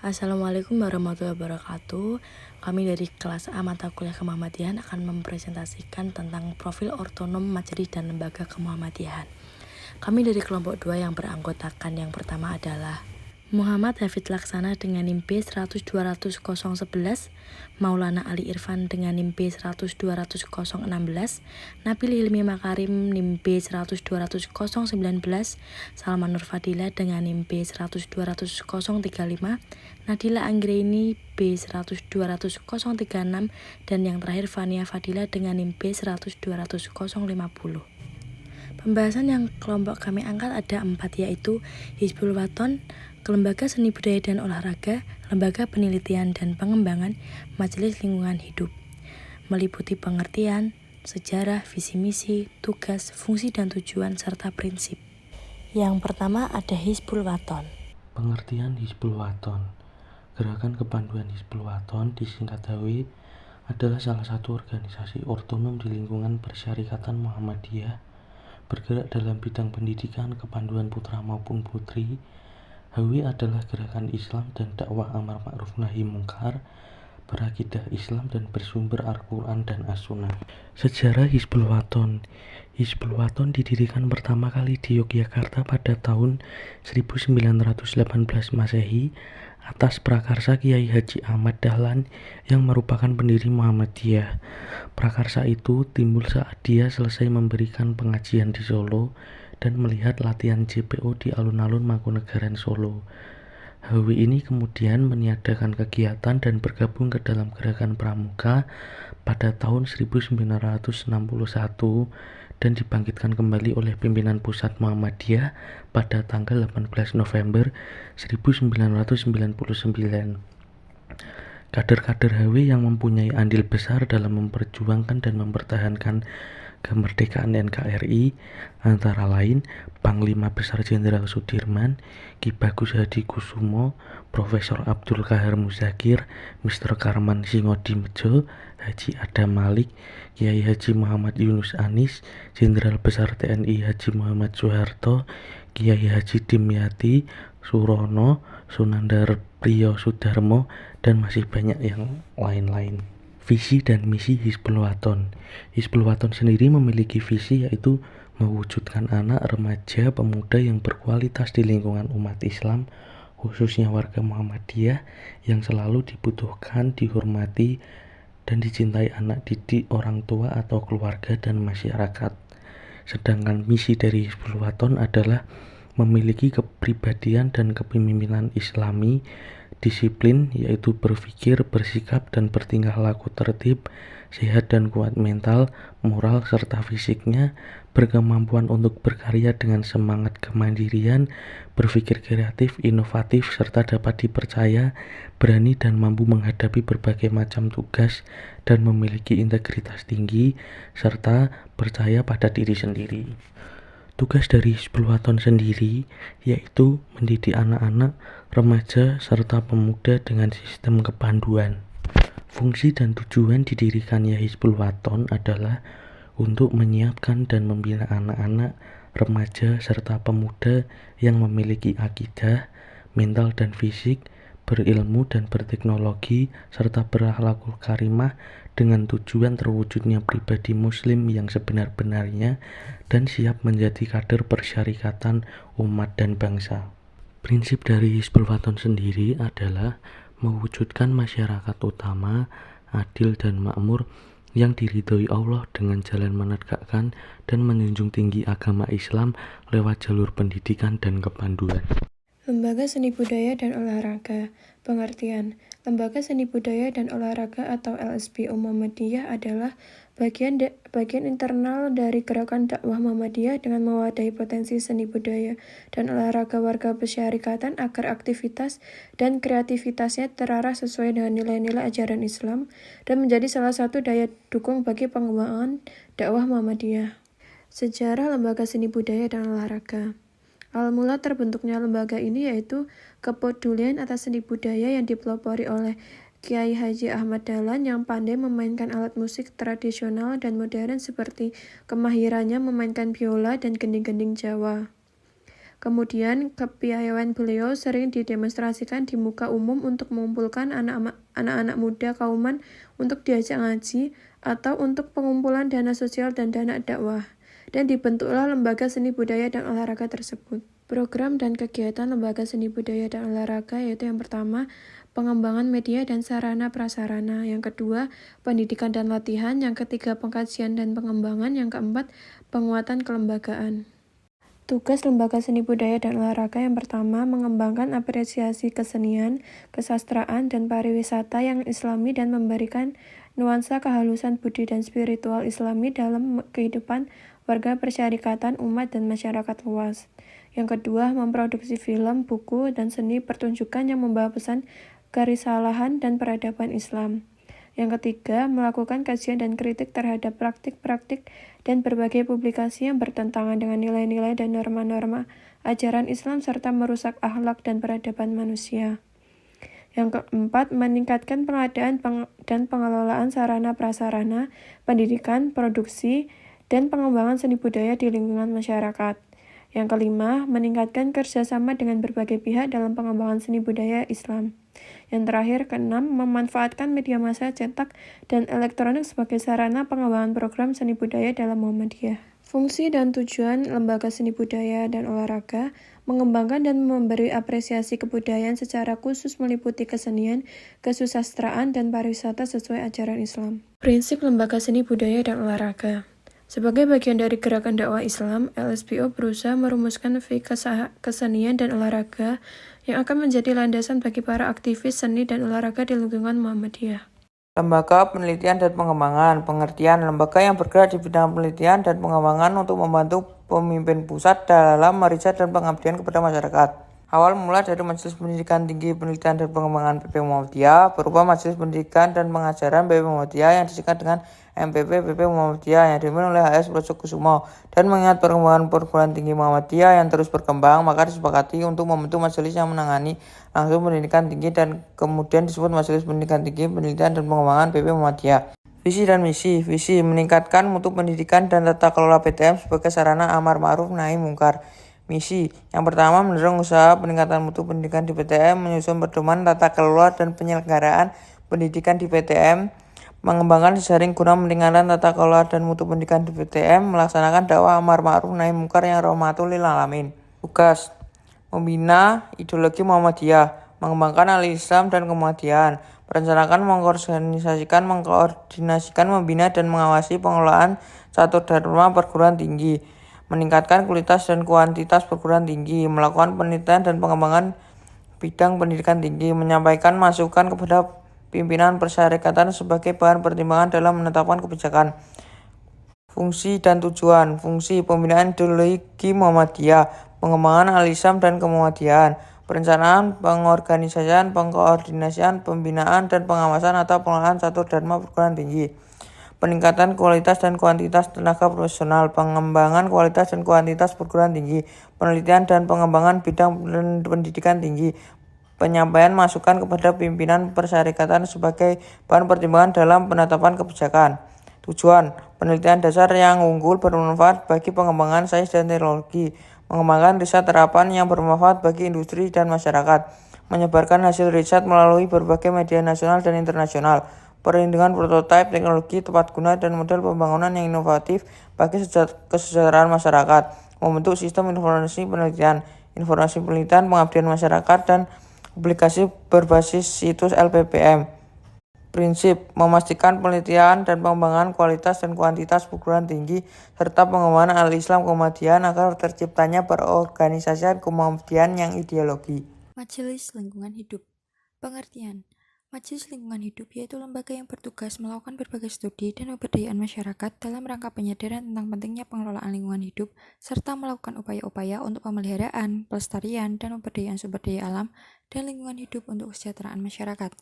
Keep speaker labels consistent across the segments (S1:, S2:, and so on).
S1: Assalamualaikum warahmatullahi wabarakatuh. Kami dari kelas A mata kuliah Kemuhamadiyahan akan mempresentasikan tentang profil ortonom majelis dan lembaga Kemuhamadiyahan. Kami dari kelompok 2 yang beranggotakan yang pertama adalah Muhammad Hafid Laksana dengan NIM B100200011, Maulana Ali Irfan dengan NIM B1002016, Nabil Hilmi Makarim NIM B1002019, Salman Nur Fadila dengan NIM B1002035, Nadila Anggraini B1002036, dan yang terakhir Fania Fadila dengan NIM B1002050. Pembahasan yang kelompok kami angkat ada 4, yaitu Hizbul Waton, Lembaga Seni Budaya dan Olahraga, Lembaga Penelitian dan Pengembangan, Majelis Lingkungan Hidup, meliputi pengertian, sejarah, visi misi, tugas, fungsi dan tujuan, serta prinsip. Yang pertama ada Hizbul Waton.
S2: Pengertian Hizbul Waton. Gerakan Kepanduan Hizbul Waton disingkat HW adalah salah satu organisasi otonom di lingkungan Persyarikatan Muhammadiyah, bergerak dalam bidang pendidikan, kepanduan putra maupun putri. HW adalah gerakan Islam dan dakwah amar ma'ruf nahi mungkar, berakidah Islam dan bersumber Al-Quran dan As-Sunnah. Sejarah Hizbul Waton. Hizbul Waton didirikan pertama kali di Yogyakarta pada tahun 1918 Masehi atas prakarsa Kiai Haji Ahmad Dahlan yang merupakan pendiri Muhammadiyah. Prakarsa itu timbul saat dia selesai memberikan pengajian di Solo dan melihat latihan JPO di alun-alun Mangkunegaran Solo. HW ini kemudian meniadakan kegiatan dan bergabung ke dalam gerakan Pramuka pada tahun 1961 dan dibangkitkan kembali oleh pimpinan pusat Muhammadiyah pada tanggal 18 November 1999. Kader-kader HW yang mempunyai andil besar dalam memperjuangkan dan mempertahankan kemerdekaan NKRI antara lain Panglima Besar Jenderal Sudirman, Ki Bagus Hadi Kusumo, Profesor Abdul Qahar Muzakir, Mr. Karman Singodimedjo, Haji Adam Malik, Kiai Haji Muhammad Yunus Anis, Jenderal Besar TNI Haji Muhammad Soeharto, Kiai Haji Dimyati Surono, Sunandar Priyo Sudarmo, dan masih banyak yang lain-lain. Visi dan misi Hizbul Waton. Hizbul Waton sendiri memiliki visi yaitu mewujudkan anak, remaja, pemuda yang berkualitas di lingkungan umat Islam, khususnya warga Muhammadiyah yang selalu dibutuhkan, dihormati, dan dicintai anak didik, orang tua atau keluarga dan masyarakat. Sedangkan misi dari Hizbul Waton adalah memiliki kepribadian dan kepemimpinan Islami, disiplin yaitu berpikir, bersikap, dan bertingkah laku tertib, sehat dan kuat mental, moral, serta fisiknya, berkemampuan untuk berkarya dengan semangat kemandirian, berpikir kreatif, inovatif, serta dapat dipercaya, berani dan mampu menghadapi berbagai macam tugas, dan memiliki integritas tinggi, serta percaya pada diri sendiri. Tugas dari Hizbul Waton sendiri yaitu mendidik anak-anak, remaja, serta pemuda dengan sistem kepanduan. Fungsi dan tujuan didirikannya Hizbul Waton adalah untuk menyiapkan dan membina anak-anak, remaja, serta pemuda yang memiliki akidah, mental dan fisik, berilmu dan berteknologi, serta berakhlakul karimah dengan tujuan terwujudnya pribadi muslim yang sebenar-benarnya dan siap menjadi kader persyarikatan umat dan bangsa. Prinsip dari Hizbul Waton sendiri adalah mewujudkan masyarakat utama, adil dan makmur yang diridhoi Allah dengan jalan menegakkan dan menjunjung tinggi agama Islam lewat jalur pendidikan dan kepanduan.
S3: Lembaga Seni Budaya dan Olahraga. Pengertian: Lembaga Seni Budaya dan Olahraga atau LSB Muhammadiyah adalah bagian internal dari gerakan dakwah Muhammadiyah dengan mewadahi potensi seni budaya dan olahraga warga persyarikatan agar aktivitas dan kreativitasnya terarah sesuai dengan nilai-nilai ajaran Islam dan menjadi salah satu daya dukung bagi pengembangan dakwah Muhammadiyah. Sejarah Lembaga Seni Budaya dan Olahraga. Awal mula terbentuknya lembaga ini yaitu kepedulian atas seni budaya yang dipelopori oleh Kiai Haji Ahmad Dahlan yang pandai memainkan alat musik tradisional dan modern seperti kemahirannya memainkan biola dan gending-gending Jawa. Kemudian, kepiawaian beliau sering didemonstrasikan di muka umum untuk mengumpulkan anak-anak muda kauman untuk diajak ngaji atau untuk pengumpulan dana sosial dan dana dakwah. Dan dibentuklah lembaga seni budaya dan olahraga tersebut. Program dan kegiatan lembaga seni budaya dan olahraga yaitu yang pertama, pengembangan media dan sarana prasarana, yang kedua, pendidikan dan latihan, yang ketiga, pengkajian dan pengembangan, yang keempat, penguatan kelembagaan. Tugas lembaga seni budaya dan olahraga yang pertama, mengembangkan apresiasi kesenian, kesastraan, dan pariwisata yang islami dan memberikan nuansa kehalusan budi dan spiritual islami dalam kehidupan warga persyarikatan, umat, dan masyarakat luas. Yang kedua, memproduksi film, buku, dan seni pertunjukan yang membawa pesan kerisalahan dan peradaban Islam. Yang ketiga, melakukan kajian dan kritik terhadap praktik-praktik dan berbagai publikasi yang bertentangan dengan nilai-nilai dan norma-norma ajaran Islam serta merusak akhlak dan peradaban manusia. Yang keempat, meningkatkan pengadaan dan pengelolaan sarana prasarana, pendidikan, produksi, dan pengembangan seni budaya di lingkungan masyarakat. Yang kelima, meningkatkan kerjasama dengan berbagai pihak dalam pengembangan seni budaya Islam. Yang terakhir, keenam, memanfaatkan media massa cetak dan elektronik sebagai sarana pengembangan program seni budaya dalam Muhammadiyah. Fungsi dan tujuan lembaga seni budaya dan olahraga mengembangkan dan memberi apresiasi kebudayaan secara khusus meliputi kesenian, kesusastraan, dan pariwisata sesuai ajaran Islam. Prinsip lembaga seni budaya dan olahraga. Sebagai bagian dari gerakan dakwah Islam, LSBO berusaha merumuskan fikih kesenian dan olahraga yang akan menjadi landasan bagi para aktivis seni dan olahraga di lingkungan Muhammadiyah.
S4: Lembaga penelitian dan pengembangan. Pengertian lembaga yang bergerak di bidang penelitian dan pengembangan untuk membantu pemimpin pusat dalam meriset dan pengabdian kepada masyarakat. Awal mula dari Majelis Pendidikan Tinggi Penelitian dan Pengembangan PP Muhammadiyah berupa Majelis Pendidikan dan Pengajaran PP Muhammadiyah yang disingkat dengan MPP PP Muhammadiyah yang dipimpin oleh HS Prajogosumo, dan mengingat perkembangan perguruan tinggi Muhammadiyah yang terus berkembang, maka disepakati untuk membentuk majelis yang menangani langsung pendidikan tinggi dan kemudian disebut Majelis Pendidikan Tinggi Penelitian dan Pengembangan PP Muhammadiyah. Visi dan misi. Visi meningkatkan mutu pendidikan dan tata kelola PTM sebagai sarana amar ma'ruf nahi mungkar. Misi yang pertama, mendorong usaha peningkatan mutu pendidikan di PTM, menyusun pedoman tata kelola dan penyelenggaraan pendidikan di PTM, mengembangkan jejaring guna meningkatkan tata kelola dan mutu pendidikan di PTM, melaksanakan dakwah amar ma'ruf nahi mungkar yang rahmatul lil alamin. Tugas: membina ideologi Muhammadiyah, mengembangkan al-Islam dan kemuhammadiyaan, merencanakan, mengkoordinasikan, membina dan mengawasi pengelolaan satu dharma perguruan tinggi, meningkatkan kualitas dan kuantitas perguruan tinggi, melakukan penelitian dan pengembangan bidang pendidikan tinggi, menyampaikan masukan kepada pimpinan persyarikatan sebagai bahan pertimbangan dalam menetapkan kebijakan. Fungsi dan tujuan. Fungsi: pembinaan ideologi Muhammadiyah, pengembangan al-Islam dan kemuhammadiyaan, perencanaan, pengorganisasian, pengkoordinasian, pembinaan dan pengawasan atau pengelolaan satu dharma perguruan tinggi, peningkatan kualitas dan kuantitas tenaga profesional, pengembangan kualitas dan kuantitas perguruan tinggi, penelitian dan pengembangan bidang pendidikan tinggi, penyampaian masukan kepada pimpinan persyarikatan sebagai bahan pertimbangan dalam penetapan kebijakan. Tujuan: penelitian dasar yang unggul bermanfaat bagi pengembangan sains dan teknologi, mengembangkan riset terapan yang bermanfaat bagi industri dan masyarakat, menyebarkan hasil riset melalui berbagai media nasional dan internasional, perlindungan prototipe teknologi tepat guna dan model pembangunan yang inovatif bagi kesejahteraan masyarakat, membentuk sistem informasi penelitian, pengabdian masyarakat, dan publikasi berbasis situs LPPM. Prinsip: memastikan penelitian dan pengembangan kualitas dan kuantitas perguruan tinggi serta pengembangan al-Islam kemuhammadiyaan agar terciptanya perorganisasian kemuhammadiyaan yang ideologi.
S5: Majelis Lingkungan Hidup. Pengertian: Majelis Lingkungan Hidup yaitu lembaga yang bertugas melakukan berbagai studi dan pemberdayaan masyarakat dalam rangka penyadaran tentang pentingnya pengelolaan lingkungan hidup serta melakukan upaya-upaya untuk pemeliharaan, pelestarian, dan pemberdayaan sumber daya alam dan lingkungan hidup untuk kesejahteraan masyarakat.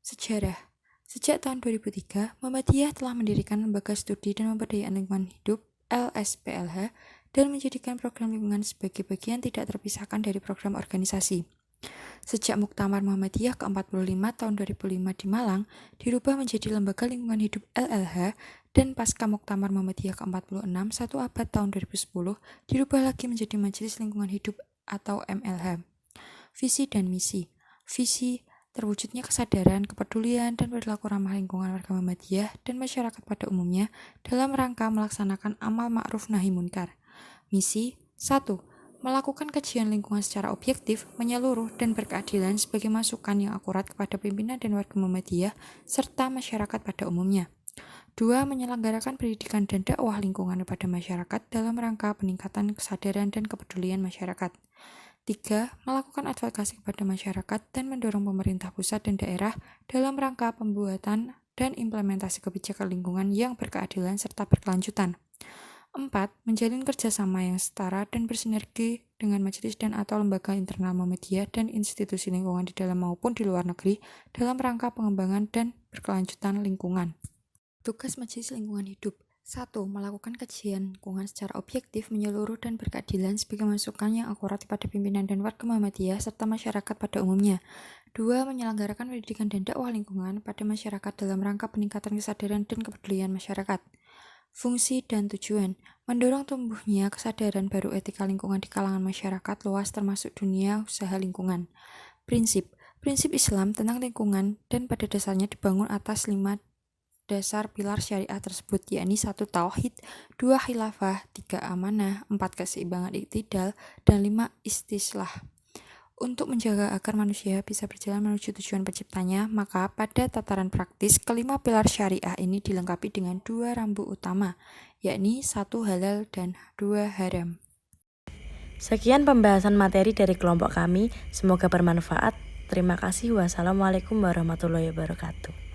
S5: Sejarah. Sejak tahun 2003, Muhammadiyah telah mendirikan Lembaga Studi dan Pemberdayaan Lingkungan Hidup (LSPLH) dan menjadikan program lingkungan sebagai bagian tidak terpisahkan dari program organisasi. Sejak Muktamar Muhammadiyah ke-45 tahun 2005 di Malang dirubah menjadi Lembaga Lingkungan Hidup LLH, dan pasca Muktamar Muhammadiyah ke-46 satu abad tahun 2010 dirubah lagi menjadi Majelis Lingkungan Hidup atau MLH. Visi dan misi. Visi: terwujudnya kesadaran, kepedulian, dan perilaku ramah lingkungan warga Muhammadiyah dan masyarakat pada umumnya dalam rangka melaksanakan amal ma'ruf nahi munkar. Misi: 1. Melakukan kajian lingkungan secara objektif, menyeluruh, dan berkeadilan sebagai masukan yang akurat kepada pimpinan dan warga Muhammadiyah serta masyarakat pada umumnya. 2. Menyelenggarakan pendidikan dan dakwah lingkungan kepada masyarakat dalam rangka peningkatan kesadaran dan kepedulian masyarakat. 3. Melakukan advokasi kepada masyarakat dan mendorong pemerintah pusat dan daerah dalam rangka pembuatan dan implementasi kebijakan lingkungan yang berkeadilan serta berkelanjutan. 4. Menjalin kerjasama yang setara dan bersinergi dengan majelis dan atau lembaga internal Muhammadiyah dan institusi lingkungan di dalam maupun di luar negeri dalam rangka pengembangan dan berkelanjutan lingkungan. Tugas Majelis Lingkungan Hidup: 1. Melakukan kajian lingkungan secara objektif, menyeluruh, dan berkeadilan sebagai masukan yang akurat kepada pimpinan dan warga Muhammadiyah serta masyarakat pada umumnya. 2. Menyelenggarakan pendidikan dan dakwah lingkungan pada masyarakat dalam rangka peningkatan kesadaran dan kepedulian masyarakat. Fungsi dan tujuan: mendorong tumbuhnya kesadaran baru etika lingkungan di kalangan masyarakat luas termasuk dunia usaha lingkungan. Prinsip Islam tentang lingkungan dan pada dasarnya dibangun atas 5 dasar pilar syariah tersebut, yakni 1. Tauhid, 2. Khilafah, 3. Amanah, 4. Keseimbangan iktidal, dan 5. Istislah. Untuk menjaga agar manusia bisa berjalan menuju tujuan penciptanya, maka pada tataran praktis, kelima pilar syariah ini dilengkapi dengan 2 rambu utama, yakni 1. Halal dan 2. Haram.
S1: Sekian pembahasan materi dari kelompok kami, semoga bermanfaat. Terima kasih. Wassalamualaikum warahmatullahi wabarakatuh.